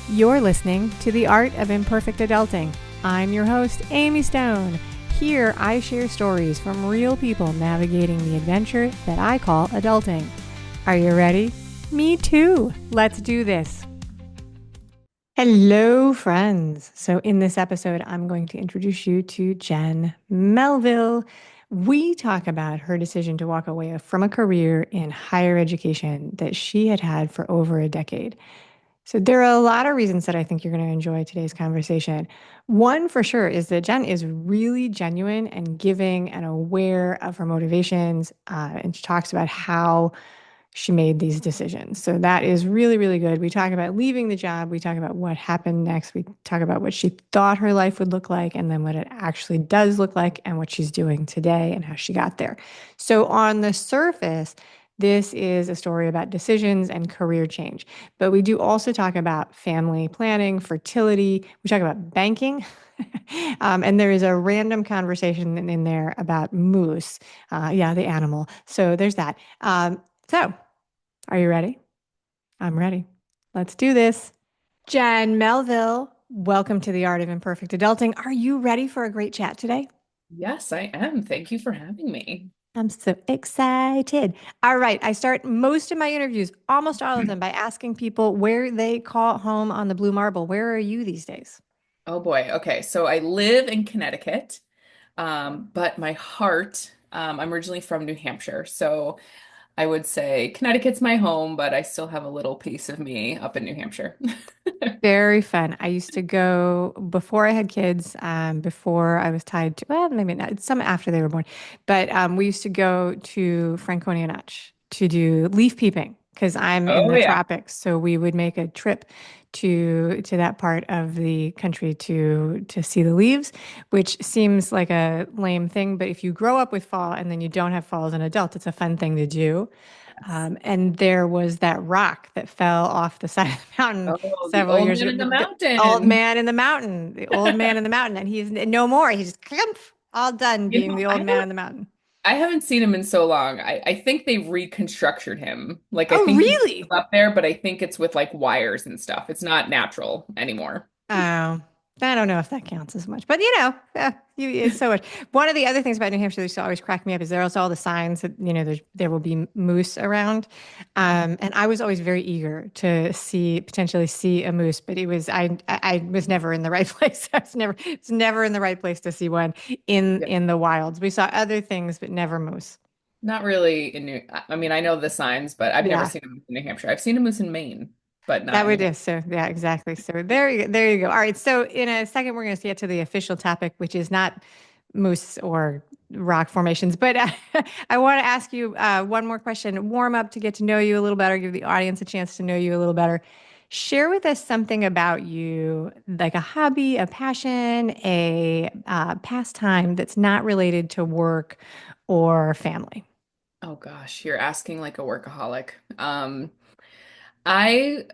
You're listening to The Art of Imperfect Adulting. I'm your host, Amy Stone. Here, I share stories from real people navigating the adventure that I call adulting. Are you ready? Me too. Let's do this. Hello, friends. So, in this episode, I'm going to introduce you to Jen Melville. We talk about her decision to walk away from a career in higher education that she had had for over a decade. So there are a lot of reasons that I think you're going to enjoy today's conversation. One for sure is that Jen is really genuine and giving and aware of her motivations, and she talks about how she made these decisions. So that is really, really good. We talk about leaving the job. We talk about what happened next. We talk about what she thought her life would look like and then what it actually does look like and what she's doing today and how she got there. So on the surface, this is a story about decisions and career change. But we do also talk about family planning, fertility. We talk about banking. And there is a random conversation in there about moose. Yeah, the animal. So there's that. So are you ready? I'm ready. Let's do this. Jen Melville, welcome to the Art of Imperfect Adulting. Are you ready for a great chat today? Yes, I am. Thank you for having me. I'm so excited. All right. I start most of my interviews, almost all of them, by asking people where they call home on the blue marble. Where are you these days? Oh boy. Okay. So I live in Connecticut, but my heart, I'm originally from New Hampshire. So I would say Connecticut's my home, but I still have a little piece of me up in New Hampshire. Very fun. I used to go before I had kids, before I was tied to, well, maybe not, some after they were born, but we used to go to Franconia Notch to do leaf peeping because I'm in Oh the yeah. tropics. So we would make a trip to that part of the country to see the leaves, which seems like a lame thing, but if you grow up with fall and then you don't have fall as an adult, it's a fun thing to do. Yes. And there was that rock that fell off the side of the mountain Oh, the several old years man ago. in the The old mountain. man in the mountain, the old man in the mountain, and he's no more. He's just clump, all done You being know, the old man in the mountain. I haven't seen him in so long. I think they reconstructed him. Like I Oh, think he's really? still up there, but I think it's with like wires and stuff. It's not natural anymore. Oh, I don't know if that counts as much, but it's so much. One of the other things about New Hampshire that used to always crack me up is there's all the signs that there will be moose around, and I was always very eager to potentially see a moose, but I was never in the right place. I was never in the right place to see one Yeah. in the wilds. We saw other things, but never moose. Not really in I mean, I know the signs, but I've never Yeah. seen a moose in New Hampshire. I've seen a moose in Maine, but not That in New would Hampshire. do. So yeah, exactly. So there you go. All right. So in a second, we're going to get to the official topic, which is not moose or rock formations. But I want to ask you one more question. Warm up to get to know you a little better. Give the audience a chance to know you a little better. Share with us something about you, like a hobby, a passion, a pastime that's not related to work or family. Oh gosh, you're asking like a workaholic. I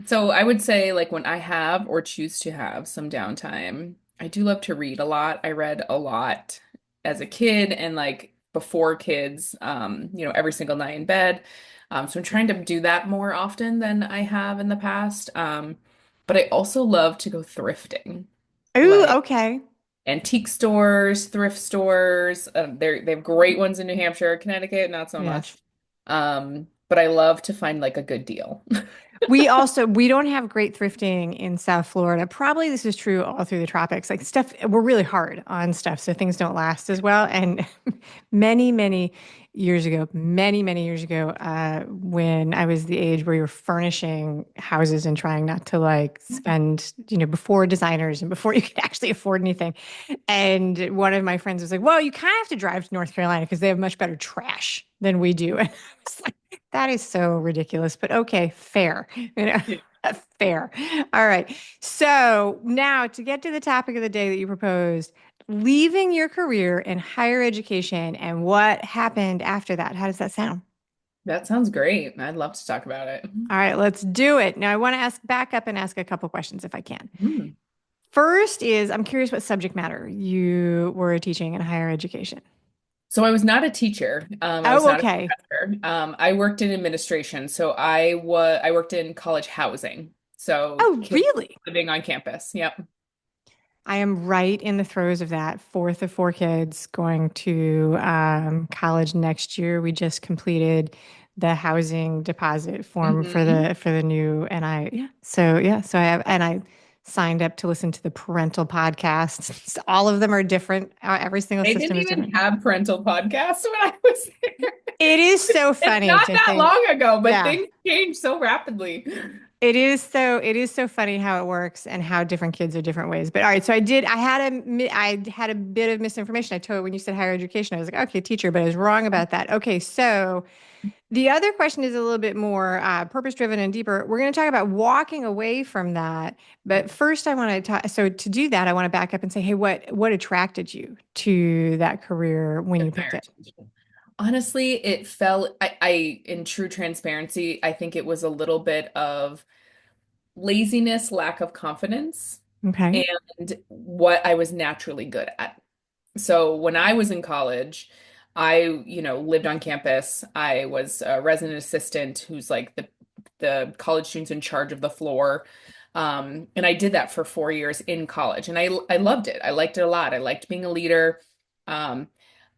so I would say like when I have or choose to have some downtime, I do love to read a lot. I read a lot as a kid and like before kids, every single night in bed. So I'm trying to do that more often than I have in the past. But I also love to go thrifting. Ooh, Like okay. antique stores, thrift stores. They have great ones in New Hampshire, Connecticut, not so much. Yes. But I love to find like a good deal. We don't have great thrifting in South Florida. Probably this is true all through the tropics. Like stuff, we're really hard on stuff, so things don't last as well. And many many years ago, when I was the age where you're furnishing houses and trying not to like spend, before designers and before you could actually afford anything. And one of my friends was like, "Well, you kind of have to drive to North Carolina because they have much better trash than we do." And I was like, that is so ridiculous, but okay, fair. You know, Yeah. fair. All right. So now to get to the topic of the day that you proposed, leaving your career in higher education and what happened after that. How does that sound? That sounds great. I'd love to talk about it. All right, let's do it. Now I want to back up and ask a couple questions if I can. Mhm. First is I'm curious what subject matter you were teaching in higher education. So I was not a teacher. I was Oh, not a okay. professor. I worked in administration. So I worked in college housing. So Oh, kids really? living on campus. Yep. I am right in the throes of that. Fourth of four kids going to college next year. We just completed the housing deposit form for Hmm. the new, and so I have, and I signed up to listen to the parental podcasts. All of them are different. Every single They system didn't is even different. have parental podcasts when I was there. It is so It's funny not to that think, long ago, but yeah. things change so rapidly. It is so funny how it works and how different kids are different ways. But all right, so I had a bit of misinformation. I told when you said higher education, I was like, okay, teacher, but I was wrong about that. Okay, so the other question is a little bit more purpose driven and deeper. We're going to talk about walking away from that, but first I want to talk. So to do that, I want to back up and say, hey, what attracted you to that career when you picked it? Admire. Honestly, it felt in true transparency, I think it was a little bit of laziness, lack of confidence, Okay, and what I was naturally good at. So when I was in college, I lived on campus. I was a resident assistant who's like the college students in charge of the floor. And I did that for 4 years in college, and I loved it. I liked it a lot. I liked being a leader. Um,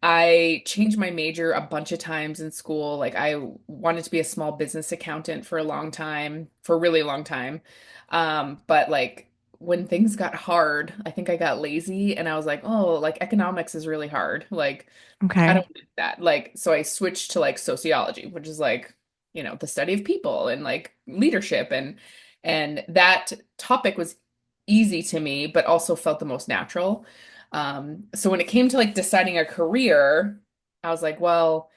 I changed my major a bunch of times in school. Like I wanted to be a small business accountant for a long time, for a really long time. But like when things got hard, I think I got lazy and I was like, oh, like economics is really hard. Like I okay, don't do that. Like so I switched to like sociology, which is like the study of people and like leadership and that topic was easy to me, but also felt the most natural. So when it came to like deciding a career, I was like, well,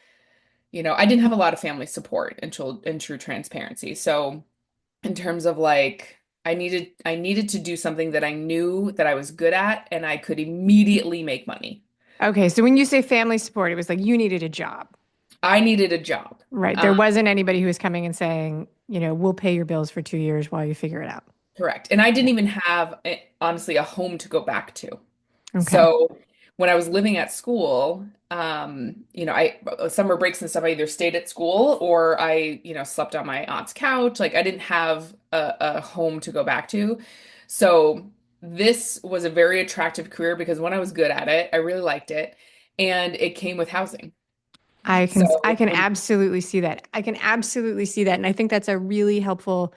I didn't have a lot of family support in true transparency. So in terms of like I needed to do something that I knew that I was good at and I could immediately make money. okay. So when you say family support, it was like you needed a job. I needed a job. Right. There Um, wasn't anybody who was coming and saying, we'll pay your bills for 2 years while you figure it out. Correct. And I Yeah. didn't even have, honestly, a home to go back to. Okay. So when I was living at school, I summer breaks and stuff, I either stayed at school or I slept on my aunt's couch. Like I didn't have a home to go back to. So this was a very attractive career because when I was good at it, I really liked it, and it came with housing. So I can when absolutely see that. I can absolutely see that. And I think that's a really helpful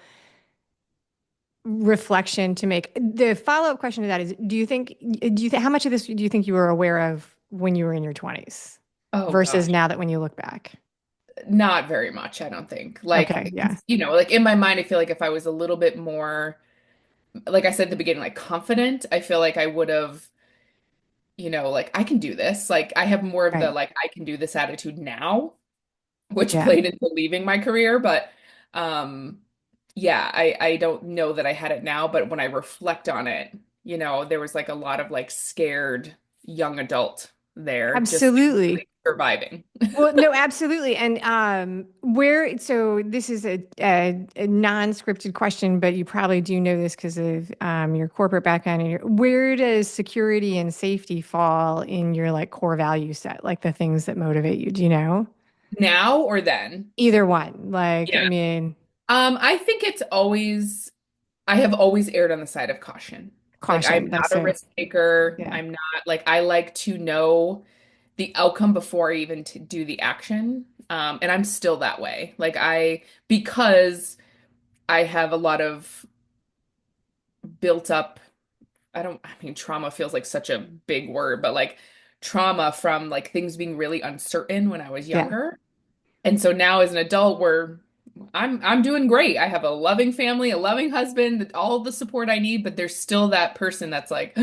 reflection to make. The follow-up question to that is, how much of this do you think you were aware of when you were in your 20s Oh versus gosh. now that when you look back? Not very much, I don't think. Okay. Like, Yeah. like in my mind, I feel like if I was a little bit more, like I said at the beginning, like confident, I feel like I would have, like I can do this. Like I have more of the Right. like I can do this attitude now, which Yeah. played into leaving my career. But um, yeah, I don't know that I had it now, but when I reflect on it, there was like a lot of like scared young adult there, just like Absolutely. really surviving. Well, no, absolutely. And so this is a non-scripted question, but you probably do know this because of your corporate background. And where does security and safety fall in your like core value set, like the things that motivate you? Do you know? Now or then? Either one. Like, Yeah. I mean, I think I have always erred on the side of caution. Like I'm caution. not That's a it. risk taker. Yeah. I'm not like I like to know the outcome before I even do the action. And I'm still that way. Because I have a lot of built up, I mean, trauma feels like such a big word, but like trauma from like things being really uncertain when I was Yeah. younger. And so now as an adult, where I'm doing great. I have a loving family, a loving husband, all the support I need, but there's still that person that's like,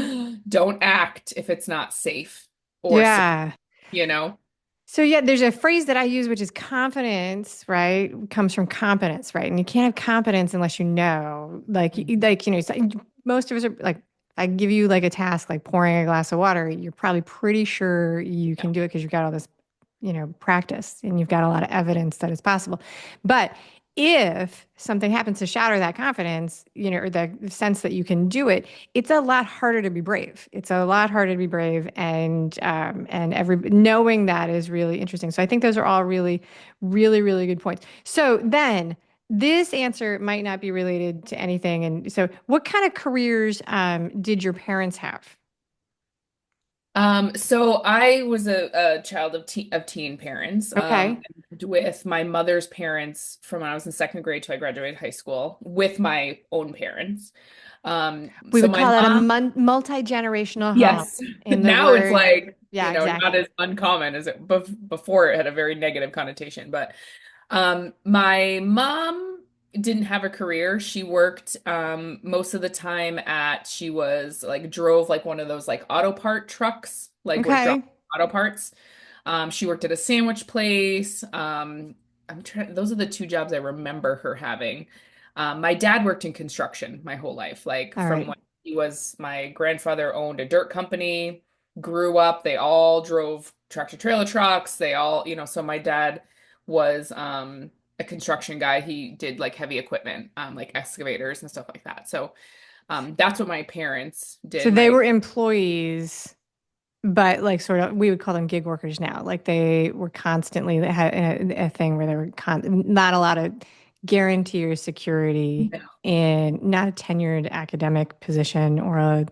don't act if it's not safe or secure, Yeah. you know? So yeah, there's a phrase that I use, which is confidence, right? Comes from competence, right? And you can't have competence unless you know, most of us are like, I give you like a task, like pouring a glass of water, you're probably pretty sure you Yeah. can do it because you've got all this, practice and you've got a lot of evidence that it's possible. But if something happens to shatter that confidence, or the sense that you can do it, it's a lot harder to be brave. It's a lot harder to be brave, and every knowing that is really interesting. So I think those are all really, really, really good points. So then this answer might not be related to anything. And so, what kind of careers did your parents have? So I was a child of teen parents, Okay. with my mother's parents from when I was in second grade till I graduated high school with my own parents. We So would my call that a mom, multi-generational home yes, in the now it's word. like, Yeah, not exactly. as uncommon as before it had a very negative connotation, but my mom didn't have a career. She worked most of the time she was like drove like one of those like auto part trucks, like would drop Okay. auto parts. She worked at a sandwich place. Those are the two jobs I remember her having. My dad worked in construction my whole life, like All from right. when my grandfather owned a dirt company, grew up, they all drove tractor trailer trucks. They all, so my dad was a construction guy. He did like heavy equipment, like excavators and stuff like that. So that's what my parents So did. they My were employees, but like sort of, we would call them gig workers now. Like they were constantly, they had a thing where they were not a lot of guarantee or security in not a tenured academic position or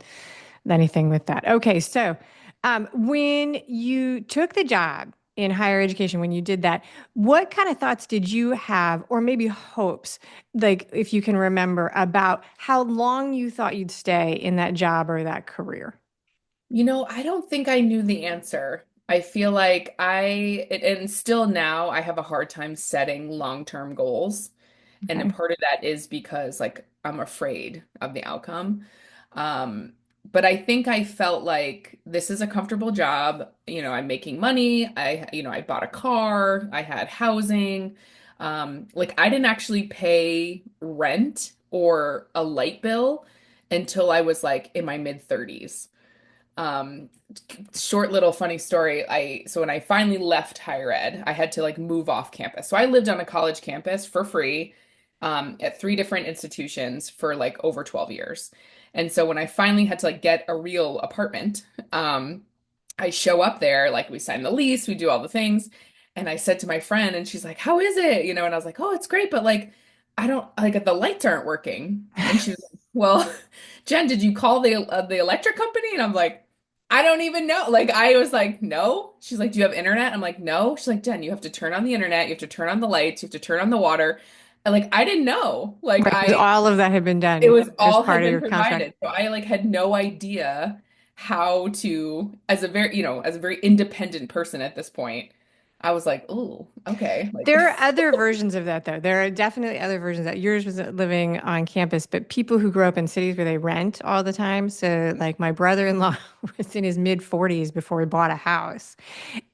anything with that. Okay, so when you took the job in higher education, when you did that, what kind of thoughts did you have, or maybe hopes, like if you can remember, about how long you thought you'd stay in that job or that career? I don't think I knew the answer. I feel like and still now I have a hard time setting long-term goals. And a Okay. part of that is because like I'm afraid of the outcome. Um, but I think I felt like this is a comfortable job. I'm making money. I bought a car. I had housing. Like I didn't actually pay rent or a light bill until I was like in my mid 30s. Um, Short little funny story. So when I finally left higher ed, I had to like move off campus. So I lived on a college campus for free, at three different institutions for like over 12 years. And so when I finally had to like get a real apartment, I show up there, like we sign the lease, we do all the things. And I said to my friend, and she's like, "How is it?" And I was like, "Oh, it's great, but like, I don't like the lights aren't working." And she was like, "Well, Jen, did you call the electric company?" And I'm like, "I don't even know." Like, I was like, "No." She's like, "Do you have internet?" I'm like, "No." She's like, "Jen, you have to turn on the internet, you have to turn on the lights, you have to turn on the water." And like, I didn't know. Like, Right, because all of that had been it done was as all part had of been your contract. provided. So I like had no idea how to, as a very independent person at this point, I was like, "Oh, okay." Like, There are other versions of that, though. There are definitely other versions that yours was living on campus, but people who grow up in cities where they rent all the time. So, like my brother-in-law was in his mid 40s before he bought a house,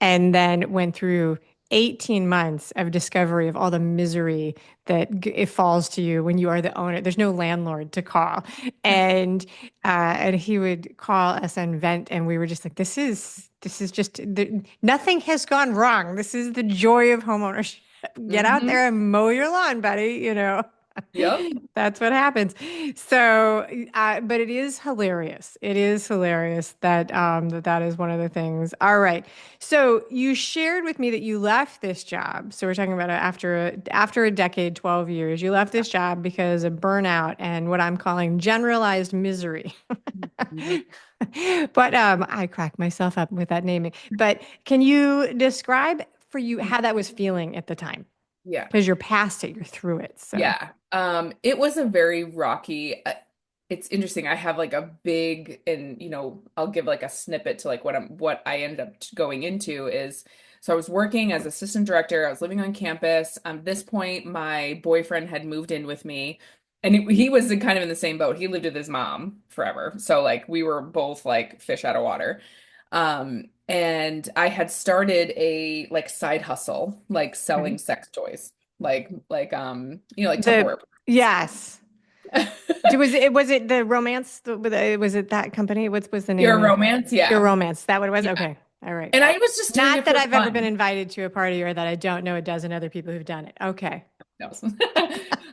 and then went through 18 months of discovery of all the misery that it falls to you when you are the owner. There's no landlord to call, and he would call us and vent, and we were just like, this is just nothing has gone wrong. This is the joy of homeownership. Get out hmm there and mow your lawn, buddy. Yep. That's what happens. So, but it is hilarious. It is hilarious that is one of the things. All right. So you shared with me that you left this job. So we're talking about after a decade, 12 years, you left this job because of burnout and what I'm calling generalized misery. Mhm. But I crack myself up with that naming. But can you describe for you how that was feeling at the time? Yeah. Because you're past it, you're through it. So. Yeah. It was a very rocky, it's interesting. I have like a big, and I'll give like a snippet to like what I ended up going into is, so I was working as assistant director. I was living on campus. At this point, my boyfriend had moved in with me, and he was kind of in the same boat. He lived with his mom forever. So like we were both like fish out of water. And I had started a like side hustle, like selling Right. sex toys, like The Tupperware. yes. Was it the romance? Was it that company? What was the Pure name of romance, Your yeah. Romance? That what it was? Yeah. Okay. All right. And I was just doing Not it that for I've ever been fun. invited to a party or that I don't know a dozen other people who've done it. Okay. No.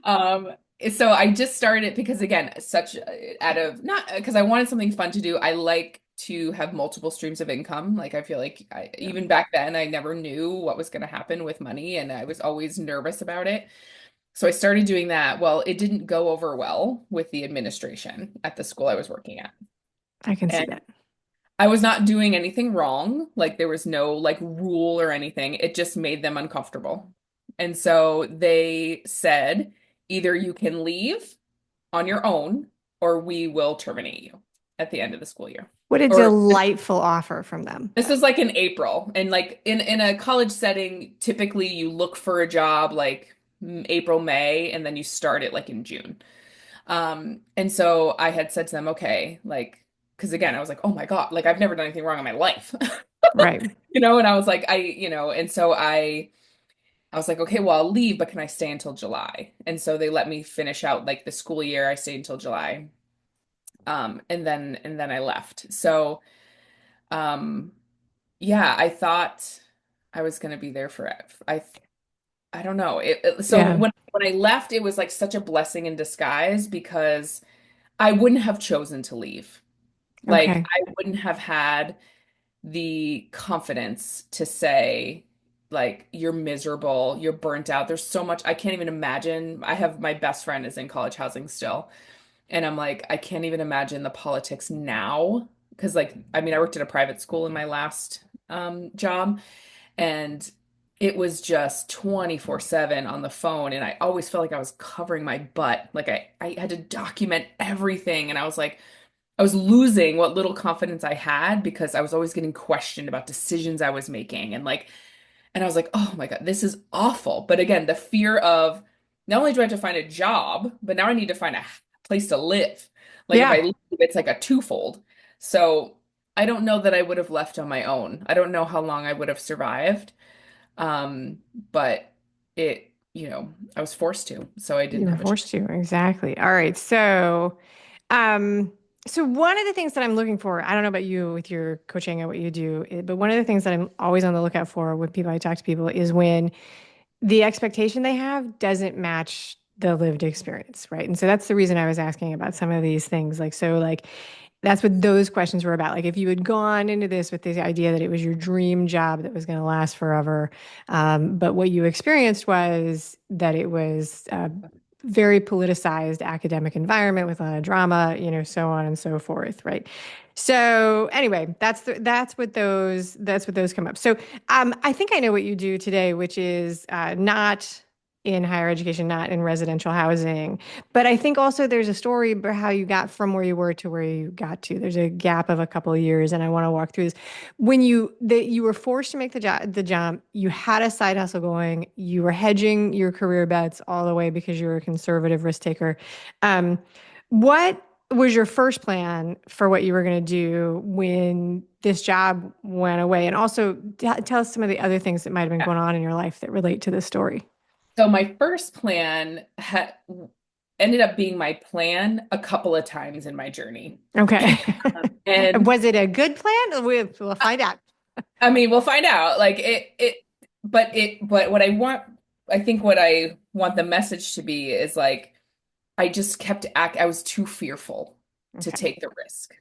Um, so I just started it because again, such out of not because I wanted something fun to do. I like to have multiple streams of income. Like I feel like even back then I never knew what was going to happen with money and I was always nervous about it. So I started doing that. Well, it didn't go over well with the administration at the school I was working at. I can see And that. I was not doing anything wrong. Like there was no like rule or anything. It just made them uncomfortable. And so they said, either you can leave on your own or we will terminate you at the end of the school year. What a Or delightful offer from them. this was like in April. And like in a college setting, typically you look for a job like April, May, and then you start it like in June. And so I had said to them, okay, like, because again, I was like, oh my God, like I've never done anything wrong in my life, Right. and I was like, and so I was like, okay, well, I'll leave, but can I stay until July? And so they let me finish out like the school year. I stayed until July. And then I left. So, um, yeah, I thought I was gonna be there forever. I don't know. So Yeah. when I left, it was like such a blessing in disguise because I wouldn't have chosen to leave. Like, Okay. I wouldn't have had the confidence to say, like, you're miserable, you're burnt out. There's so much, I can't even imagine. I have my best friend is in college housing still. And I'm like, I can't even imagine the politics now. Because, like, I mean, I worked at a private school in my last job, and it was just 24/7 on the phone. And I always felt like I was covering my butt. Like, I had to document everything. And I was like, I was losing what little confidence I had because I was always getting questioned about decisions I was making. And I was like, oh my God, this is awful. But again, the fear of not only do I have to find a job, but now I need to find a place to live. Like if I Yeah. leave, it's like a twofold. So I don't know that I would have left on my own. I don't know how long I would have survived. Um, but I was forced to, so I You didn't were have a choice. forced to. Exactly. All right. Um, so one of the things that I'm looking for, I don't know about you with your coaching and what you do, but one of the things that I'm always on the lookout for when I talk to people is when the expectation they have doesn't match the lived experience, right? And so that's the reason I was asking about some of these things. Like that's what those questions were about. Like if you had gone into this with the idea that it was your dream job that was going to last forever, but what you experienced was that it was a very politicized academic environment with a lot of drama, so on and so forth, right? So anyway, that's what those come up. So I think I know what you do today, which is not in higher education, not in residential housing. But I think also there's a story about how you got from where you were to where you got to. There's a gap of a couple of years, and I want to walk through this. When you were forced to make the jump, you had a side hustle going. You were hedging your career bets all the way because you were a conservative risk taker. Um, what was your first plan for what you were going to do when this job went away? And also tell us some of the other things that might have been going on in your life that relate to this story. So my first plan ended up being my plan a couple of times in my journey. Okay. And Was it a good plan? We'll find out. I mean, we'll find out. But I think what I want the message to be is like, I was too fearful to Okay. take the risk.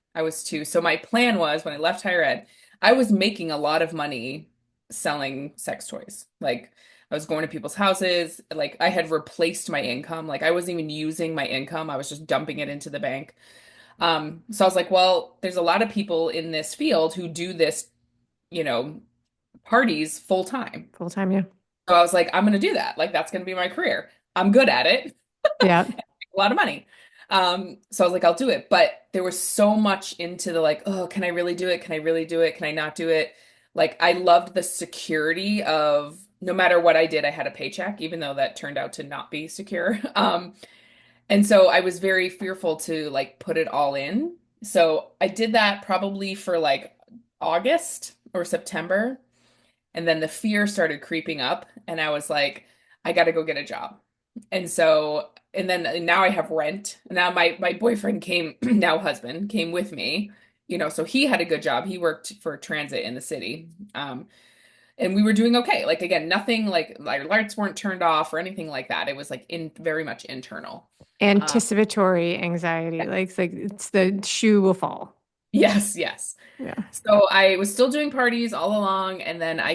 So my plan was when I left higher ed, I was making a lot of money selling sex toys. Like I was going to people's houses, like I had replaced my income. Like I wasn't even using my income. I was just dumping it into the bank. So I was like, well, there's a lot of people in this field who do this, you know, parties full time. Full time, yeah. So I was like, I'm going to do that. Like that's going to be my career. I'm good at it. Yeah. A lot of money. So I was like, I'll do it. But there was so much into the like, oh, can I really do it? Can I really do it? Can I not do it? Like I loved the security of no matter what I did, I had a paycheck, even though that turned out to not be secure. And so I was very fearful to like put it all in. So I did that probably for like August or September. And then the fear started creeping up, and I was like, I got to go get a job. And then now I have rent. Now my boyfriend came, now husband, came with me, so he had a good job. He worked for transit in the city. And we were doing okay. Like again, nothing like our lights weren't turned off or anything like that. It was like in very much internal. Um, Anticipatory anxiety. Like it's the shoe will fall. yes, yes. Yeah. So I was still doing parties all along, and then I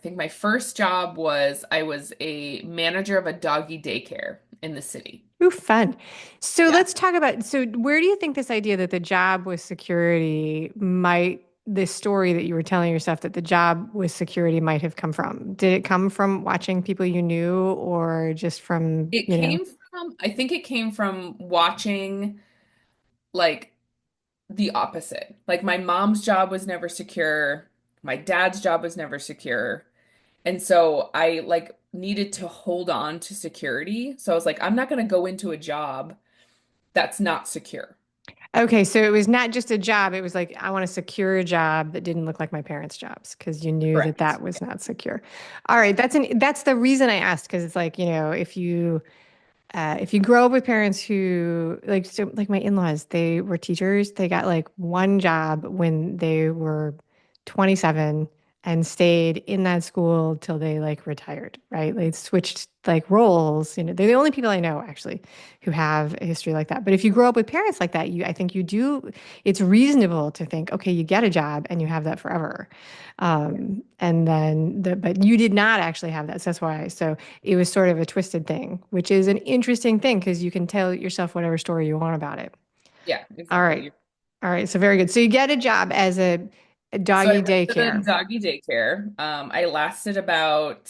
think my first job was I was a manager of a doggy daycare in the city. Ooh, fun. So Yeah. let's talk about, so where do you think this idea that the job was security might, this story that you were telling yourself that the job was security might have come from? Did it come from watching people you knew or just from, It came from, I think it came from watching like the opposite. Like my mom's job was never secure, my dad's job was never secure. And so I like needed to hold on to security. So I was like, I'm not going to go into a job that's not secure. Okay, so it was not just a job. It was like, I want a secure job that didn't look like my parents' jobs because you knew that Correct. that was not secure. All right, that's the reason I asked because it's like, if you grow up with parents who like so like my in-laws, they were teachers. They got like one job when they were 27 and stayed in that school till they like retired, right? They switched like roles. They're the only people I know actually who have a history like that. But if you grow up with parents like that, I think you do, it's reasonable to think, okay, you get a job and you have that forever. But you did not actually have that. So that's why. So it was sort of a twisted thing, which is an interesting thing because you can tell yourself whatever story you want about it. Yeah, All right. exactly. All right. So very good. So you get a job as a So I doggy went to the daycare. doggy daycare. I lasted about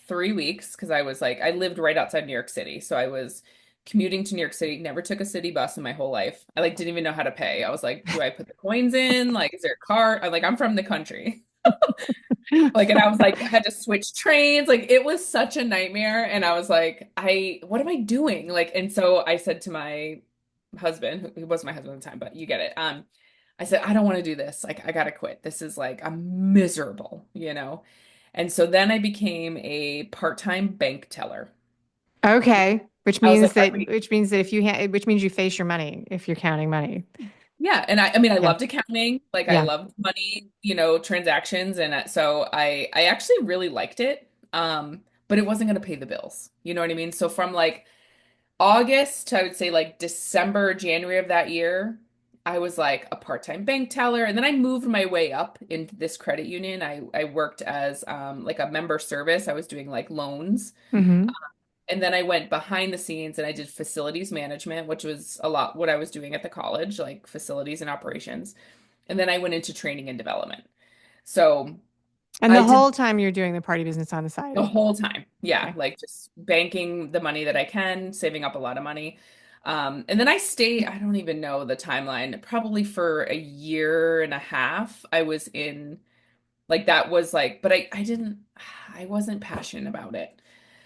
3 weeks because I was like, I lived right outside New York City. So I was commuting to New York City, never took a city bus in my whole life. I like didn't even know how to pay. I was like, do I put the coins in? Like, is there a card? I'm from the country. Like, and I was like, I had to switch trains. Like, it was such a nightmare. And I was like, what am I doing? Like, and so I said to my husband, who was my husband at the time, but you get it. I said, I don't want to do this. Like, I gotta quit. This is like, I'm miserable, you know? And so then I became a part-time bank teller. Okay. Which I was means like, that which means that which means you face your money if you're counting money. yeah, and I mean I Yeah. loved accounting. Like I Yeah. loved money, transactions and so I actually really liked it. But it wasn't going to pay the bills. You know what I mean? So from like August to I would say like December, January of that year, I was like a part-time bank teller and then I moved my way up into this credit union. I worked as like a member service. I was doing like loans. Hmm. And then I went behind the scenes and I did facilities management, which was a lot what I was doing at the college, like facilities and operations. And then I went into training and development. So And I the did whole time you're doing the party business on the the side. whole time. Yeah, Okay. like just banking the money that I can, saving up a lot of money. And then I stayed, I don't even know the timeline, probably for a year and a half. I was in like that was like, but I didn't, I wasn't passionate about it.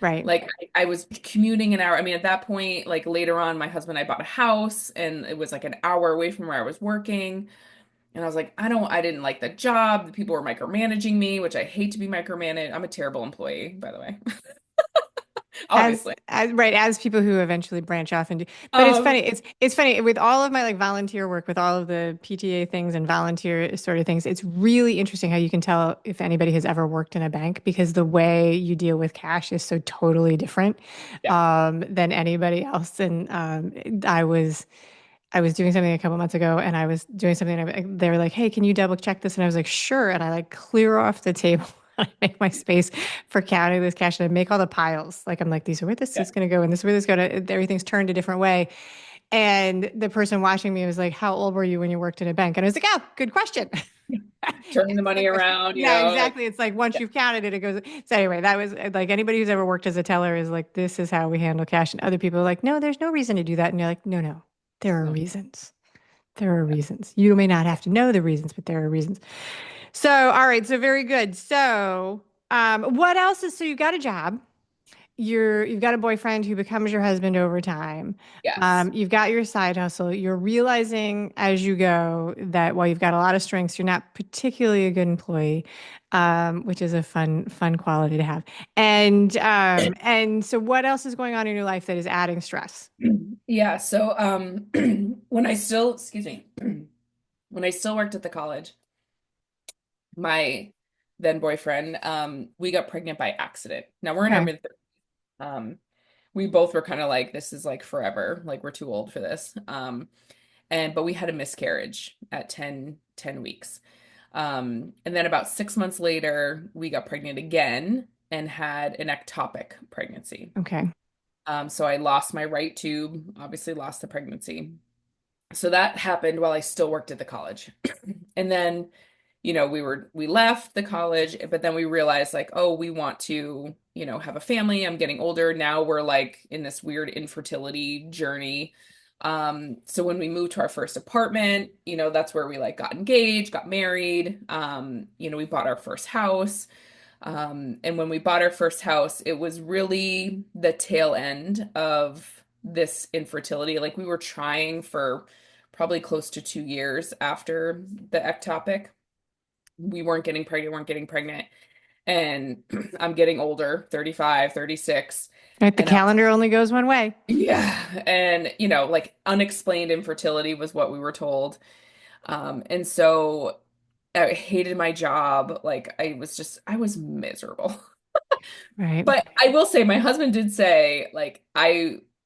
Right. Like I was commuting an hour. I mean, at that point, like later on, my husband and I bought a house and it was like an hour away from where I was working. And I was like, I didn't like the job. The people were micromanaging me, which I hate to be micromanaged. I'm a terrible employee, by the way, as, obviously. as right as people who eventually branch off and do, but it's Um, funny, it's funny with all of my like volunteer work with all of the PTA things and volunteer sort of things. It's really interesting how you can tell if anybody has ever worked in a bank because the way you deal with cash is so totally different yeah, than anybody else. And I was doing something a couple months ago and I was doing something and they were like, "Hey, can you double check this?" And I was like, "Sure." And I like clear off the table. I make my space for counting this cash and I make all the piles. Like I'm like, these are where this yeah. is going to go and this is where this is going to, everything's turned a different way. And the person watching me was like, "How old were you when you worked in a bank?" And I was like, "Oh, good question." Turning the It's money like, around, yeah, like, exactly. It's like once yeah, you've counted it, it goes. So anyway, that was like anybody who's ever worked as a teller is like, this is how we handle cash. And other people are like, no, there's no reason to do that. And you're like, no, no, there are no, reasons. There are reasons. You may not have to know the reasons, but there are reasons. So, all right. So very good. So, what else is, so you've got a job. You've got a boyfriend who becomes your husband over time. yes. You've got your side hustle. You're realizing as you go that while you've got a lot of strengths, you're not particularly a good employee, which is a fun quality to have. And so what else is going on in your life that is adding stress? Yeah, so when I still, excuse me, when I still worked at the college, my then boyfriend, we got pregnant by accident. Now we're in our Okay. mid we both were kind of like, this is like forever, like we're too old for this. but we had a miscarriage at ten weeks. And then about 6 months later, we got pregnant again and had an ectopic pregnancy. Okay. So I lost my right tube, obviously lost the pregnancy. So that happened while I still worked at the college. And then, we left the college, but then we realized like, oh, we want to, have a family. I'm getting older. Now we're like in this weird infertility journey. So when we moved to our first apartment, that's where we like got engaged, got married. We bought our first house. And when we bought our first house, it was really the tail end of this infertility. Like we were trying for probably close to 2 years after the ectopic. We weren't getting pregnant. And I'm getting older, 35, 36. Right. The And I was, calendar only goes one way. yeah. And, like unexplained infertility was what we were told. And so I hated my job. Like I was miserable. Right. But I will say, my husband did say, like,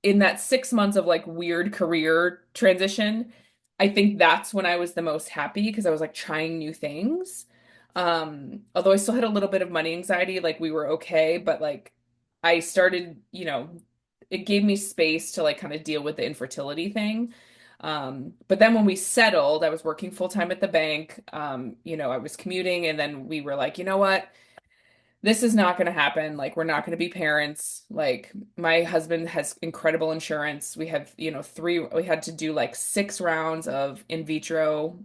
in that 6 months of like weird career transition, I think that's when I was the most happy because I was like trying new things. Although I still had a little bit of money anxiety, like we were okay, but like I started, it gave me space to like kind of deal with the infertility thing. But then when we settled, I was working full time at the bank. I was commuting, and then we were like, you know what? This is not going to happen. Like, we're not going to be parents. Like, my husband has incredible insurance. We have, we had to do like 6 rounds of in vitro,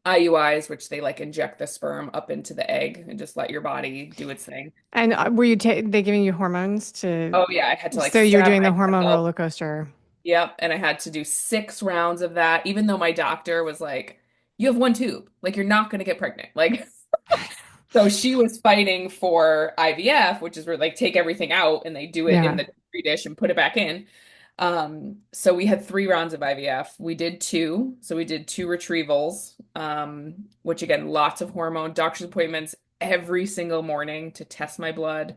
IUIs, which they like inject the sperm up into the egg and just let your body do its thing. And were they giving you hormones to, Oh, yeah. I had to like so you're strap doing the hormone myself. roller coaster. Yep. And I had to do 6 rounds of that, even though my doctor was like, you have one tube. Like, you're not going to get pregnant. Like, so she was fighting for IVF, which is where like take everything out and they do it in Yeah. the Petri dish and put it back in. So we had 3 rounds of IVF. We did two. So we did two retrievals, which again, lots of hormone, doctor's appointments every single morning to test my blood.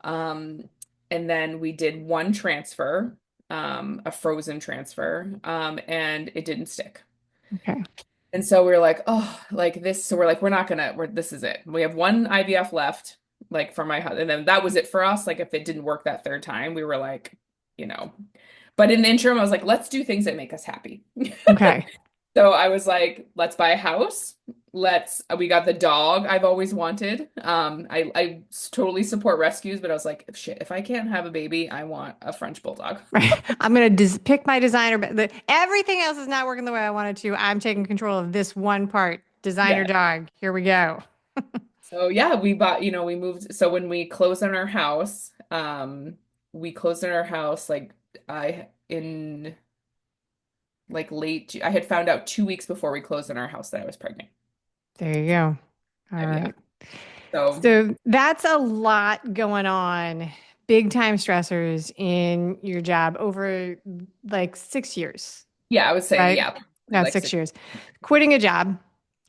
Um, and then we did one transfer, a frozen transfer, and it didn't stick. Okay. And so we were like, oh, like this. So we're like, this is it. We have one IVF left, like for my husband. And then that was it for us. Like if it didn't work that third time, we were like, you know, but in the interim, I was like, let's do things that make us happy. Okay. So I was like, let's buy a house. We got the dog I've always wanted. I totally support rescues, but I was like, shit, if I can't have a baby, I want a French Bulldog. Right. I'm gonna pick my designer, but everything else is not working the way I wanted to. I'm taking control of this one part. Designer Yeah. dog. Here we go. So yeah, we bought, we moved. So when we closed on our house like I in like I had found out 2 weeks before we closed on our house that I was pregnant. There you go. All Yeah. right. So So that's a lot going on. Big time stressors in your job over like 6 years, yeah, I would say right? yeah, probably No, like 6 years. Quitting a job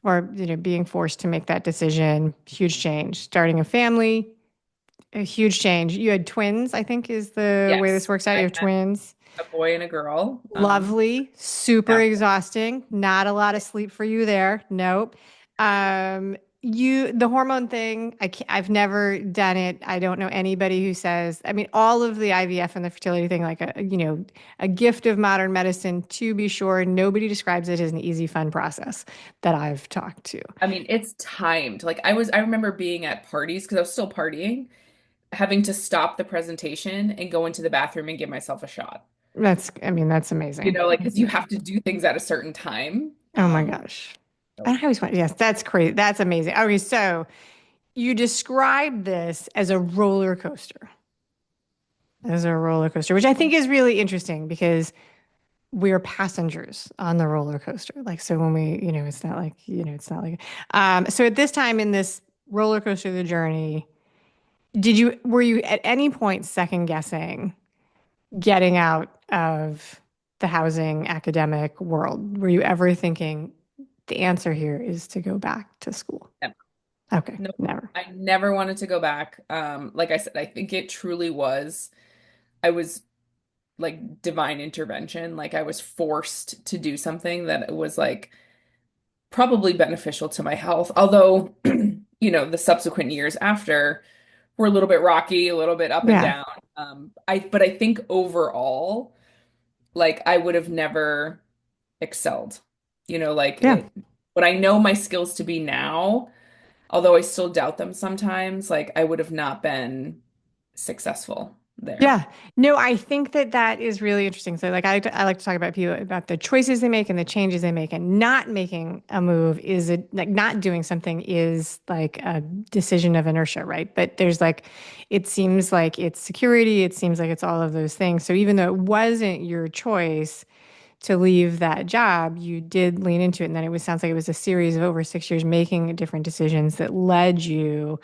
or being forced to make that decision, huge change. Starting a family, a huge change. You had twins, I think is the way this yes. works out. You I have had twins. a boy and a girl. Lovely, super Yeah. exhausting. Not a lot of sleep for you there. Nope. The hormone thing, I've never done it. I don't know anybody who says, I mean, all of the IVF and the fertility thing, like a gift of modern medicine, to be sure. Nobody describes it as an easy, fun process that I've talked to. I mean, it's timed. Like I remember being at parties because I was still partying, having to stop the presentation and go into the bathroom and give myself a shot. I mean, that's amazing. Like because you have to do things at a certain time. Oh my gosh. I always want, yes, that's crazy. That's amazing. Okay, so you describe this as a roller coaster, which I think is really interesting because we're passengers on the roller coaster. Like, so when it's not like, so at this time in this roller coaster of the journey, were you at any point second guessing getting out of the housing academic world? Were you ever thinking the answer here is to go back to school? Never. Okay, No, never. I never wanted to go back. Like I said, I think it truly was. I was like divine intervention. Like I was forced to do something that was like probably beneficial to my health. Although, the subsequent years after were a little bit rocky, a little bit up and Yeah. down. But I think overall, like I would have never excelled. Like Yeah. what I know my skills to be now, although I still doubt them sometimes, like I would have not been successful there. Yeah. No, I think that that is really interesting. So, like, I like to talk about people about the choices they make and the changes they make, and not making a move is like not doing something is like a decision of inertia, right? But there's like, it seems like it's security. It seems like it's all of those things. So even though it wasn't your choice to leave that job, you did lean into it, and then sounds like it was a series of over 6 years making different decisions that led you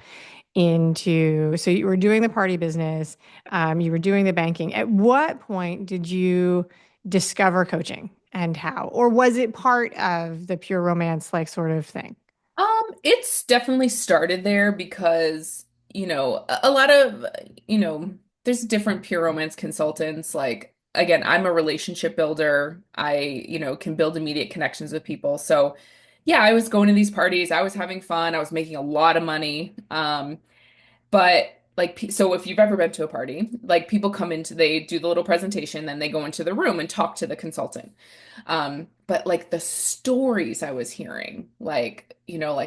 into, so you were doing the party business, you were doing the banking. At what point did you discover coaching and how? Or was it part of the pure romance like sort of thing? It's definitely started there because, a lot of, you know, there's different pure romance consultants. Like, again, I'm a relationship builder. I can build immediate connections with people. So, yeah, I was going to these parties. I was having fun. I was making a lot of money. But like, so if you've ever been to a party, like people come into, they do the little presentation, then they go into the room and talk to the consultant. But like the stories I was hearing, like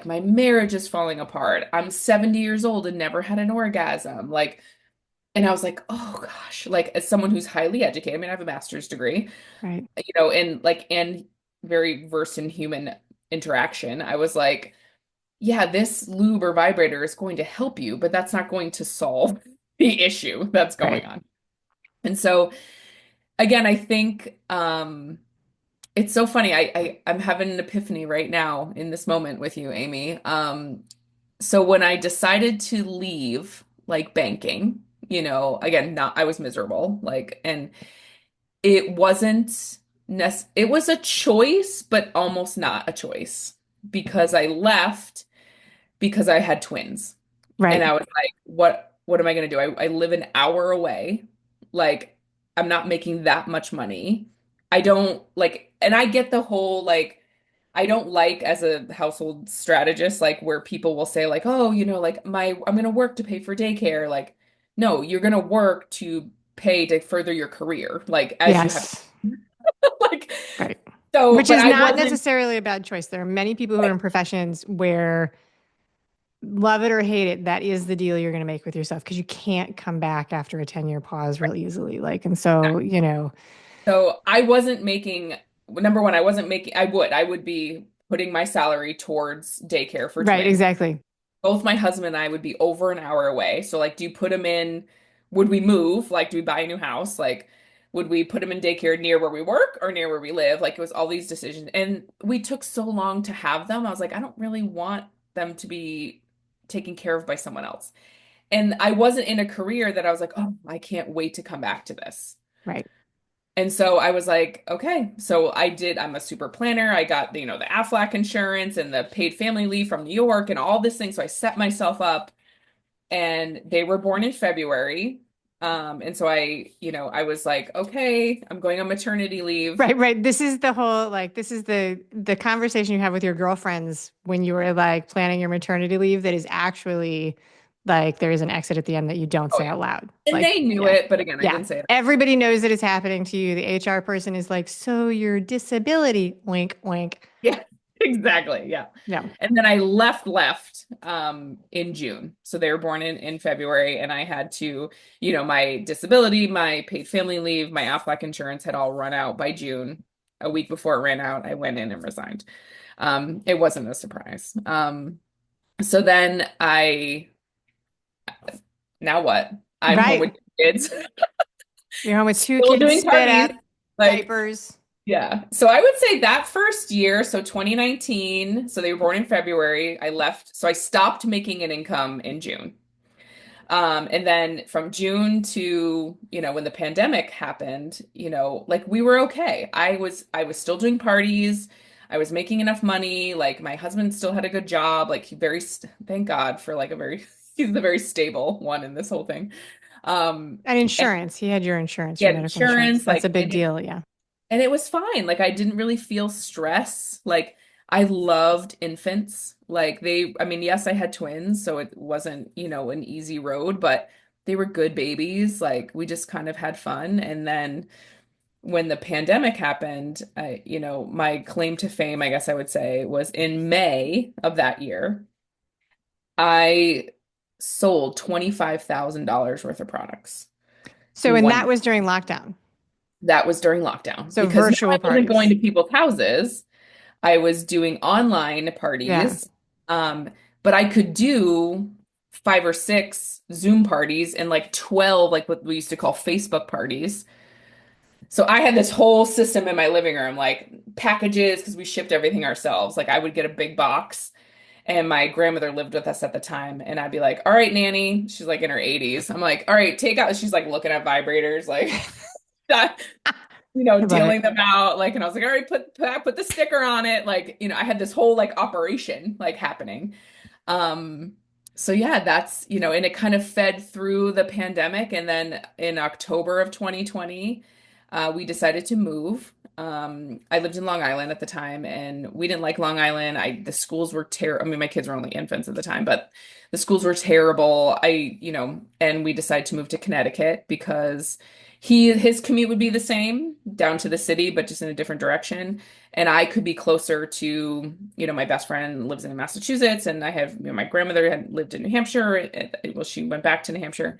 my marriage is falling apart. I'm 70 years old and never had an orgasm. And I was like, oh gosh, like as someone who's highly educated, I mean, I have a master's degree, Right, and very versed in human interaction. I was like, yeah, this lube or vibrator is going to help you, but that's not going to solve the issue that's going right, on. And so again, I think it's so funny. I'm having an epiphany right now in this moment with you, Amy. So when I decided to leave like banking, again, not I was miserable, and it wasn't it was a choice, but almost not a choice because I left because I had twins. And right, I was like, what am I gonna do? I live an hour away. Like, I'm not making that much money. I don't like, and I get the whole like, I don't like as a household strategist, like where people will say, like, oh, like I'm gonna work to pay for daycare. Like, no, you're gonna work to pay to further your career, like as you have yes, like right. so, Which but is I not wasn't necessarily a bad choice. There are many people who are like, in professions where, love it or hate it, that is the deal you're going to make with yourself because you can't come back after a 10-year pause real easily. Like, and so, so I wasn't making, number one, I would be putting my salary towards daycare for right, twins. exactly. Both my husband and I would be over an hour away. So like, do you put them in, would we move? Like, do we buy a new house? Like, would we put them in daycare near where we work or near where we live? Like, it was all these decisions. And we took so long to have them. I was like, I don't really want them to be taken care of by someone else. And I wasn't in a career that I was like, oh, I can't wait to come back to this. Right. And so I was like, okay. So I'm a super planner. I got the Aflac insurance and the paid family leave from New York and all this thing. So I set myself up and they were born in February. And so I was like, okay, I'm going on maternity leave. Right, right. This is the whole like this is the conversation you have with your girlfriends when you were like planning your maternity leave that is actually like there is an exit at the end that you don't Oh say yeah. out loud. And Like, they knew yeah. it, but again, I Yeah. didn't say it. Everybody knows that it's happening to you. The HR person is like, "So your disability, wink, wink." Yeah, exactly. Yeah. Yeah. And then I left in June. So they were born in February and I had to, my disability, my paid family leave, my Aflac insurance had all run out by June. A week before it ran out, I went in and resigned. It wasn't a surprise. So then now what? I'm home with Right. kids, You're home with two still kids, doing spit parties. out Like, diapers. yeah. So I would say that first year, so 2019, so they were born in February, I left. So I stopped making an income in June. And then from June to, when the pandemic happened, like we were okay. I was still doing parties. I was making enough money. Like my husband still had a good job. Like thank God for like he's the very stable one in this whole thing. And And insurance. He had your insurance, he your had medical insurance. insurance, That's a like, big deal. Yeah. and it was fine. Like I didn't really feel stress. Like I loved infants. Like I mean, yes, I had twins, so it wasn't, an easy road, but they were good babies. Like we just kind of had fun. And then when the pandemic happened, my claim to fame, I guess I would say, was in May of that year. I sold $25,000 worth of products So, in and one that day. was during lockdown. That was during lockdown So because now I virtual wasn't going parties. to people's houses. I was doing online Yeah. parties, but I could do 5 or 6 Zoom parties and like 12, like what we used to call Facebook parties. So I had this whole system in my living room, like packages, because we shipped everything ourselves. Like I would get a big box, and my grandmother lived with us at the time, and I'd be like, "All right, Nanny." She's like in her 80s. I'm like, "All right, take out." She's like looking at vibrators, like I love it. dealing them out. Like, and I was like, all right, put the sticker on it. Like, I had this whole like operation like happening. Um, so yeah, and it kind of fed through the pandemic. And then in October of 2020, we decided to move. I lived in Long Island at the time, and we didn't like Long Island. The schools were terrible. I mean, my kids were only infants at the time, but the schools were terrible. And we decided to move to Connecticut because his commute would be the same down to the city, but just in a different direction. And I could be closer to, my best friend lives in Massachusetts, and I have, my grandmother had lived in New Hampshire. Well, she went back to New Hampshire.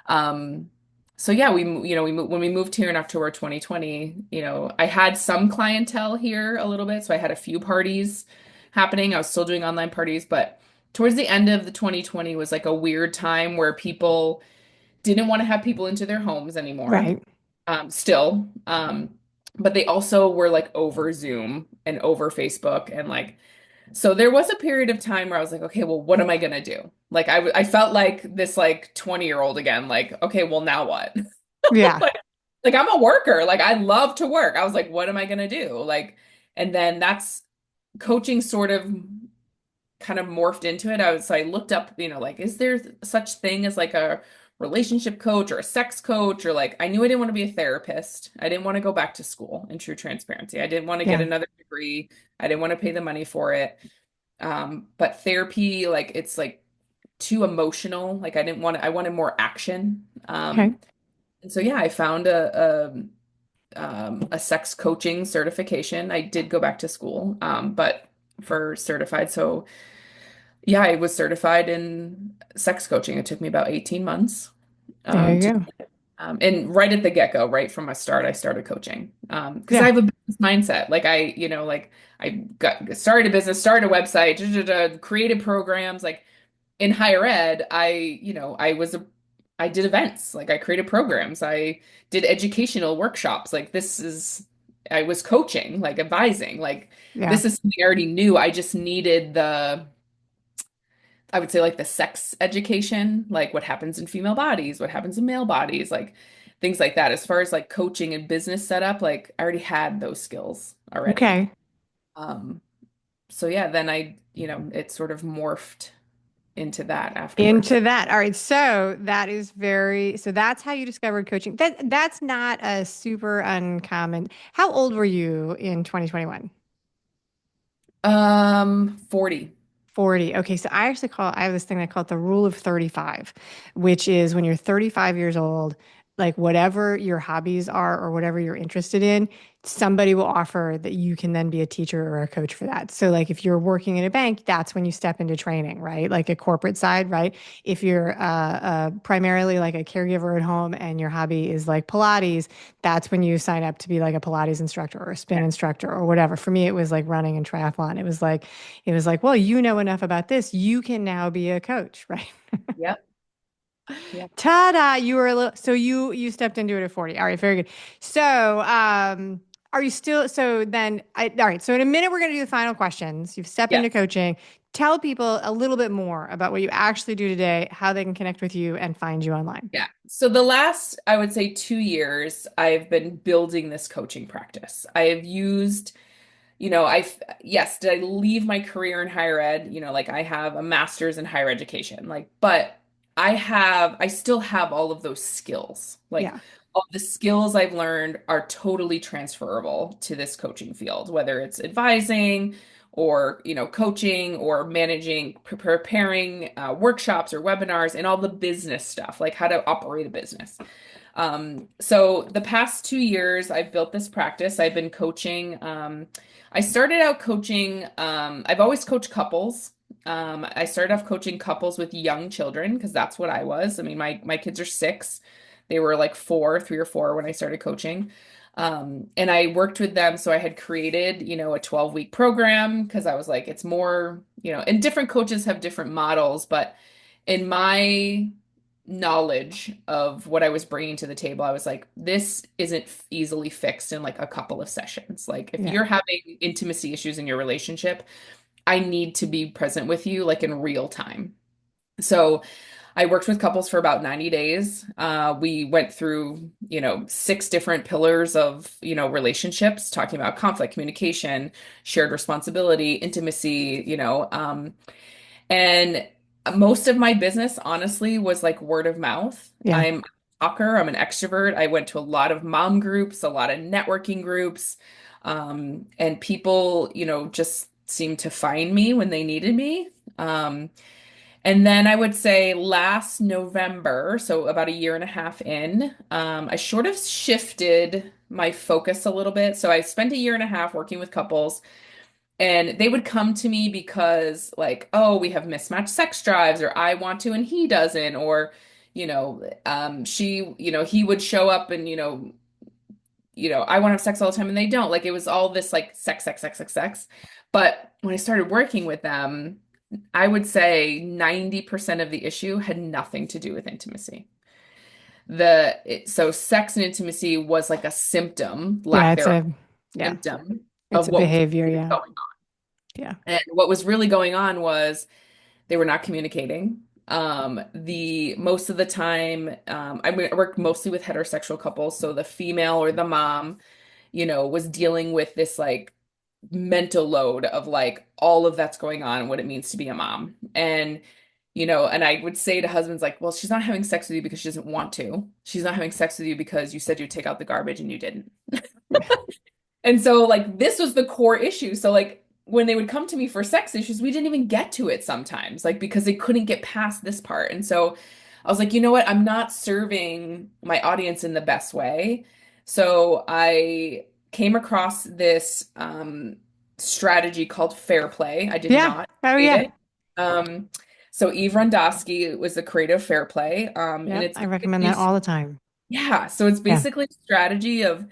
Um, so yeah, we moved when we moved here in October 2020, I had some clientele here a little bit, so I had a few parties happening. I was still doing online parties, but towards the end of the 2020 was like a weird time where people didn't want to have people into their homes anymore. Right. Still. But they also were like over Zoom and over Facebook and like so there was a period of time where I was like, okay, well, what am I gonna do? Like I felt like this like 20-year-old again, like, okay, well now what? Yeah. Like, like I'm a worker. Like I love to work. I was like, what am I gonna do? Like, and then that's coaching sort of kind of morphed into it. So I looked up, like, is there such thing as like a relationship coach or a sex coach? Or like, I knew I didn't want to be a therapist. I didn't want to go back to school in true transparency. I didn't want to get Yeah. another degree. I didn't want to pay the money for it. But therapy, like, it's like too emotional. Like, I wanted more action. Okay. And so, yeah, I found a sex coaching certification. I did go back to school, but for certified. So, yeah, I was certified in sex coaching. It took me about 18 months There you to go. and right at the get-go, right from a start, I started coaching. Because I Yeah. have a business mindset. Like I started a business, started a website, created programs. Like in higher ed, I did events, like I created programs, I did educational workshops. I was coaching, like advising, like Yeah. this is something I already knew. I just needed I would say like the sex education, like what happens in female bodies, what happens in male bodies, like things like that. As far as like coaching and business setup, like I already had those skills already. Okay. Um, so yeah, then it sort of morphed into that afterwards. Into that. All right. So so that's how you discovered coaching. That's not a super uncommon. How old were you in 2021? 40. 40. Okay, so I have this thing I call it the rule of 35, which is when you're 35 years old, like whatever your hobbies are or whatever you're interested in, somebody will offer that you can then be a teacher or a coach for that. So like if you're working in a bank, that's when you step into training, right? Like a corporate side, right? If you're primarily like a caregiver at home and your hobby is like Pilates, that's when you sign up to be like a Pilates instructor or a spin Yeah. instructor or whatever. For me, it was like running and triathlon. It was like, well, you know enough about this. You can now be a coach, right? Yep. Yep. Ta-da! You were a little, so you stepped into it at 40. All right, very good. So, are you still, so then all right, so in a minute we're gonna do the final questions. You've stepped Yeah. into coaching. Tell people a little bit more about what you actually do today, how they can connect with you and find you online. Yeah. So the last, I would say 2 years, I've been building this coaching practice. I have used yes, did I leave my career in higher ed? Like I have a master's in higher education, like, but I still have all of those skills. Like Yeah. all the skills I've learned are totally transferable to this coaching field, whether it's advising or, coaching or managing, preparing workshops or webinars and all the business stuff, like how to operate a business. So the past 2 years, I've built this practice. I've been coaching. I started out coaching, I've always coached couples. I started off coaching couples with young children because that's what I was. I mean, my kids are 6. They were like 4, 3 or 4 when I started coaching. And I worked with them. So I had created, a 12-week program because I was like, it's more, and different coaches have different models, but in my knowledge of what I was bringing to the table, I was like, this isn't easily fixed in like a couple of sessions. Like, if Yeah. you're having intimacy issues in your relationship, I need to be present with you like in real time. So I worked with couples for about 90 days. We went through, 6 different pillars of, relationships, talking about conflict, communication, shared responsibility, intimacy, and most of my business, honestly, was like word of mouth. Yeah. I'm a talker, I'm an extrovert. I went to a lot of mom groups, a lot of networking groups, and people, just seemed to find me when they needed me. Um, and then I would say last November, so about a year and a half in, I sort of shifted my focus a little bit. So I spent a year and a half working with couples. And they would come to me because, like, oh, we have mismatched sex drives, or I want to and he doesn't, or, he would show up and, I want to have sex all the time and they don't. Like, it was all this like sex, sex, sex, sex, sex. But when I started working with them, I would say 90% of the issue had nothing to do with intimacy. So sex and intimacy was like a symptom, Yeah. lack thereof, Yeah. symptom It's of a what was behavior. really Yeah. going. Yeah. And what was really going on was they were not communicating. The most of the time, I worked mostly with heterosexual couples, so the female or the mom, was dealing with this like mental load of like all of that's going on, what it means to be a mom. And I would say to husbands like, well, she's not having sex with you because she doesn't want to. She's not having sex with you because you said you'd take out the garbage and you didn't. And so like this was the core issue. So like when they would come to me for sex issues, we didn't even get to it sometimes, like because they couldn't get past this part. And so I was like, you know what? I'm not serving my audience in the best way. So I came across this strategy called fair play. I did Yeah. not Oh, create yeah. it. Um, so Eve Rondosky was the creative fair play. And Yep. it's I recommend basically that all the time. yeah, so it's Yeah. basically a strategy of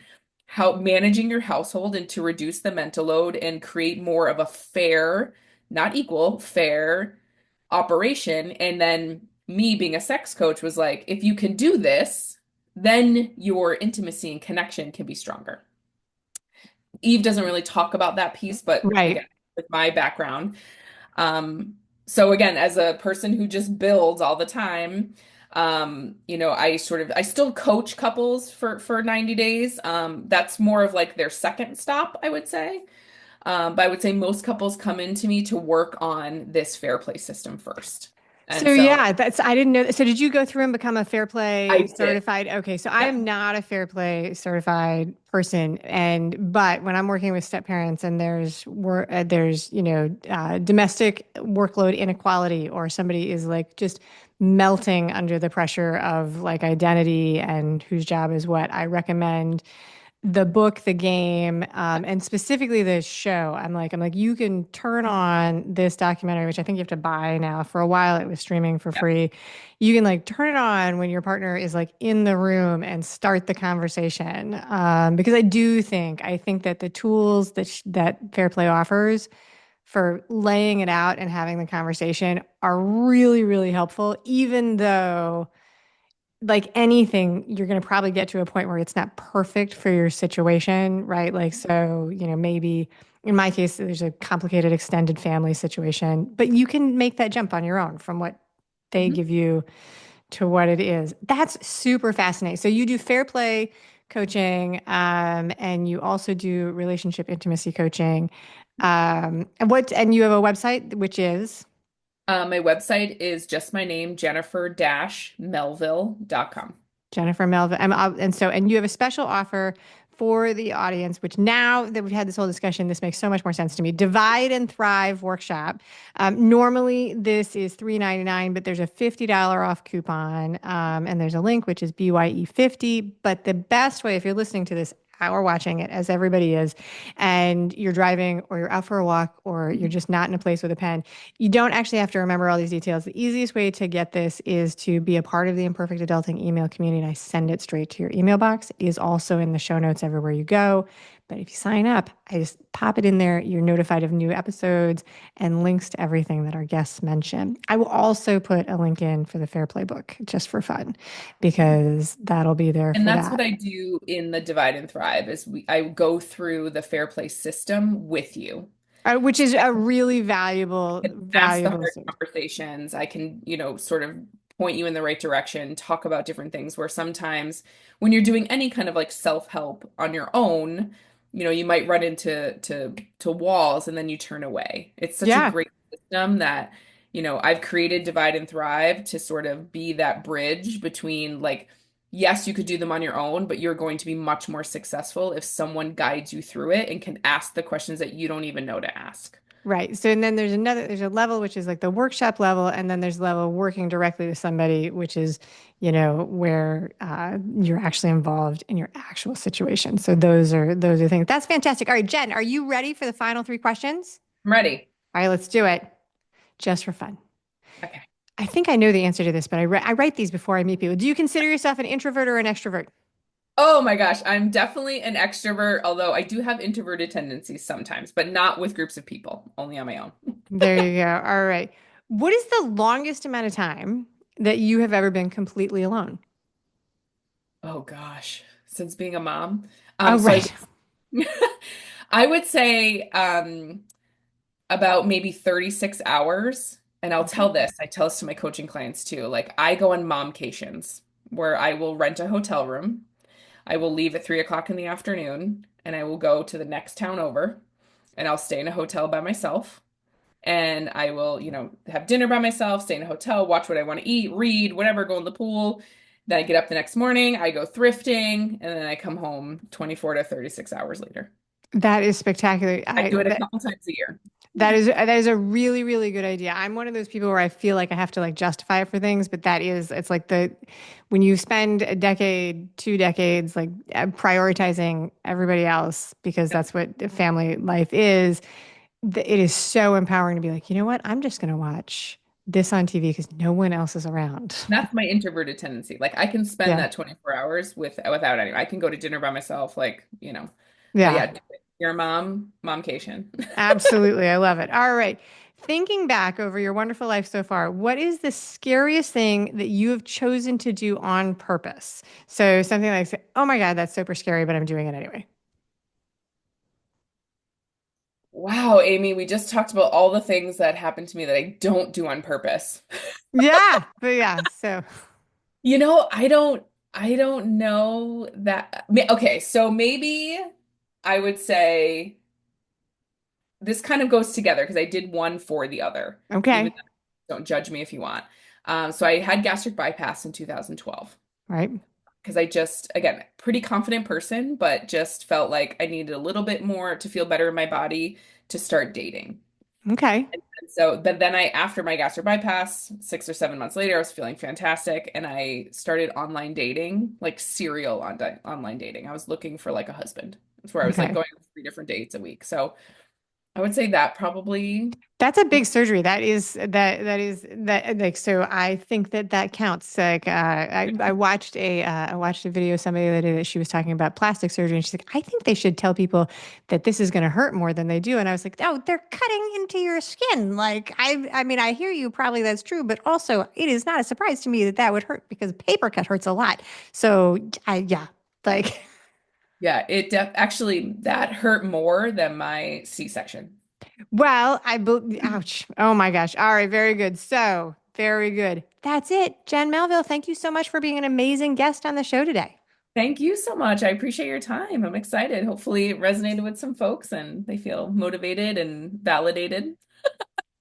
how managing your household and to reduce the mental load and create more of a fair, not equal, fair operation. And then me being a sex coach was like, if you can do this, then your intimacy and connection can be stronger. Eve doesn't really talk about that piece, but Right. again, with my background, so again, as a person who just builds all the time, I still coach couples for 90 days. That's more of like their second stop, I would say. But I would say most couples come into me to work on this fair play system first. And So so yeah, I didn't know. So did you go through and become a Fair I Play did. certified? Okay, so I Yep. am not a Fair Play certified person, but when I'm working with step parents and there's domestic workload inequality, or somebody is like just melting under the pressure of like identity and whose job is what, I recommend the book, the game, and specifically the show. I'm like, you can turn on this documentary, which I think you have to buy now. For a while, it was streaming for Yep. free. You can like turn it on when your partner is like in the room and start the conversation. Because I think that the tools that Fair Play offers for laying it out and having the conversation are really, really helpful, even though like anything, you're going to probably get to a point where it's not perfect for your situation, right? Like, so, maybe in my case, there's a complicated extended family situation, but you can make that jump on your own from what they Mhm. give you to what it is. That's super fascinating. So you do fair play coaching, and you also do relationship intimacy coaching. And you have a website, which is? My website is just my name, Jennifer-Melville.com. Jennifer Melville. And you have a special offer for the audience, which now that we've had this whole discussion, this makes so much more sense to me. Divide and Thrive workshop. Normally this is $3.99, but there's a $50 off coupon. And there's a link, which is BYE50. But the best way, if you're listening to this or watching it, as everybody is, and you're driving or you're out for a walk or you're just not in a place with a pen, you don't actually have to remember all these details. The easiest way to get this is to be a part of the Imperfect Adulting email community, and I send it straight to your email box. It is also in the show notes everywhere you go. But if you sign up, I just pop it in there. You're notified of new episodes and links to everything that our guests mention. I will also put a link in for the Fair Play book just for fun, because that'll be there And for that's what that. I do in the Divide and Thrive is I go through the Fair Play system with you. Which is a really Can ask the valuable hard service. conversations. I can, sort of point you in the right direction, talk about different things where sometimes when you're doing any kind of like self-help on your own, you might run into walls and then you turn away. It's such a Yeah. great system that, I've created Divide and Thrive to sort of be that bridge between like, yes, you could do them on your own, but you're going to be much more successful if someone guides you through it and can ask the questions that you don't even know to ask. Right. So, and then there's a level which is like the workshop level, and then there's level working directly with somebody, which is, where you're actually involved in your actual situation. So those are things. That's fantastic. All right, Jen, are you ready for the final three questions? I'm ready. All right, let's do it just for fun. Okay. I think I know the answer to this, but I write these before I meet people. Do you consider yourself an introvert or an extrovert? Oh my gosh, I'm definitely an extrovert, although I do have introverted tendencies sometimes, but not with groups of people, only on my own. There you go. All right. What is the longest amount of time that you have ever been completely alone? Oh gosh, since being a mom. Oh, So right. I would say about maybe 36 hours. And I'll Okay. tell this, I tell this to my coaching clients too. Like I go on momcations where I will rent a hotel room. I will leave at 3 o'clock in the afternoon and I will go to the next town over and I'll stay in a hotel by myself. And I will, have dinner by myself, stay in a hotel, watch what I want to eat, read, whatever, go in the pool. Then I get up the next morning, I go thrifting, and then I come home 24 to 36 hours later. That is spectacular. I do it a couple times a year. That is a really, really good idea. I'm one of those people where I feel like I have to like justify it for things, but it's like when you spend a decade, 2 decades, like prioritizing everybody else because Yep. that's what family life is. It is so empowering to be like, you know what? I'm just going to watch this on TV because no one else is around. That's my introverted tendency. Like I can spend Yeah. that 24 hours without any. I can go to dinner by myself, like. But Yeah. yeah, your momcation. Absolutely. I love it. All right. Thinking back over your wonderful life so far, what is the scariest thing that you have chosen to do on purpose? So something like, oh my God, that's super scary, but I'm doing it anyway. Wow, Amy, we just talked about all the things that happen to me that I don't do on purpose. Yeah. But yeah. So, I don't know that. Okay, so maybe I would say this kind of goes together because I did one for the other, even okay. though don't judge me if you want. So I had gastric bypass in 2012 Right. because I just, again, pretty confident person, but just felt like I needed a little bit more to feel better in my body to start dating. Okay. And so then after my gastric bypass, 6 or 7 months later, I was feeling fantastic, and I started online dating, like serial online dating. I was looking for like a husband. That's where I was like Okay. going on 3 different dates a week. So I would say that probably. That's a big surgery. That is like so. I think that counts. Like I watched a video of somebody the other day that she was talking about plastic surgery, and she's like, I think they should tell people that this is going to hurt more than they do. And I was like, oh, they're cutting into your skin. Like I mean, I hear you. Probably that's true, but also it is not a surprise to me that that would hurt because paper cut hurts a lot. So yeah, like. Yeah, actually that hurt more than my C-section. Well, ouch. Oh my gosh. All right. Very good. So, very good. That's it. Jen Melville, thank you so much for being an amazing guest on the show today. Thank you so much. I appreciate your time. I'm excited. Hopefully it resonated with some folks and they feel motivated and validated.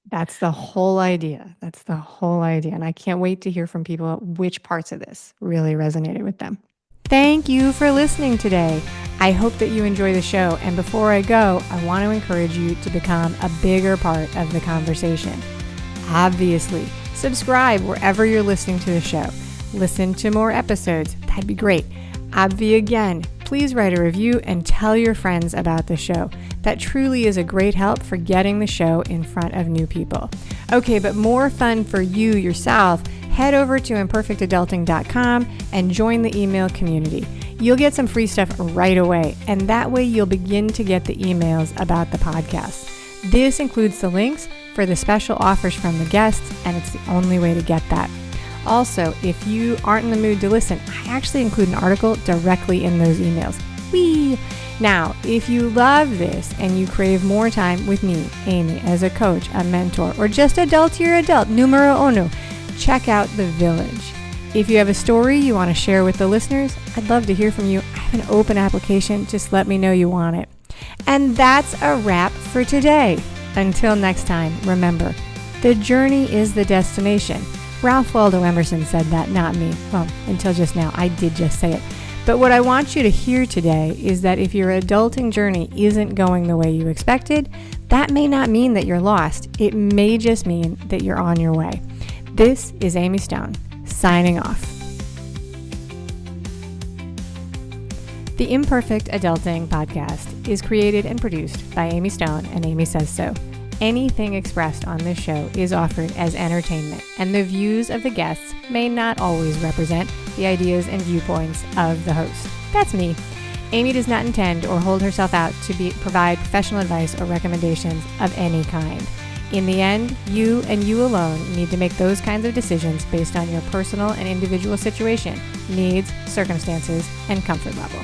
That's the whole idea. That's the whole idea. And I can't wait to hear from people which parts of this really resonated with them. Thank you for listening today. I hope that you enjoy the show. And before I go, I want to encourage you to become a bigger part of the conversation. Obviously, subscribe wherever you're listening to the show. Listen to more episodes. That'd be great. Again, please write a review and tell your friends about the show. That truly is a great help for getting the show in front of new people. Okay, but more fun for you yourself, head over to imperfectadulting.com and join the email community. You'll get some free stuff right away, and that way you'll begin to get the emails about the podcast. This includes the links for the special offers from the guests, and it's the only way to get that. Also, if you aren't in the mood to listen, I actually include an article directly in those emails. Whee! Now, if you love this and you crave more time with me, Amy, as a coach, a mentor, or just adultier adult, numero uno, check out The Village. If you have a story you want to share with the listeners, I'd love to hear from you. I have an open application. Just let me know you want it. And that's a wrap for today. Until next time, remember, the journey is the destination. Ralph Waldo Emerson said that, not me. Well, until just now, I did just say it. But what I want you to hear today is that if your adulting journey isn't going the way you expected, that may not mean that you're lost. It may just mean that you're on your way. This is Amy Stone, signing off. The Imperfect Adulting podcast is created and produced by Amy Stone and Amy Says So. Anything expressed on this show is offered as entertainment, and the views of the guests may not always represent the ideas and viewpoints of the host. That's me. Amy does not intend or hold herself out to provide professional advice or recommendations of any kind. In the end, you and you alone need to make those kinds of decisions based on your personal and individual situation, needs, circumstances, and comfort level.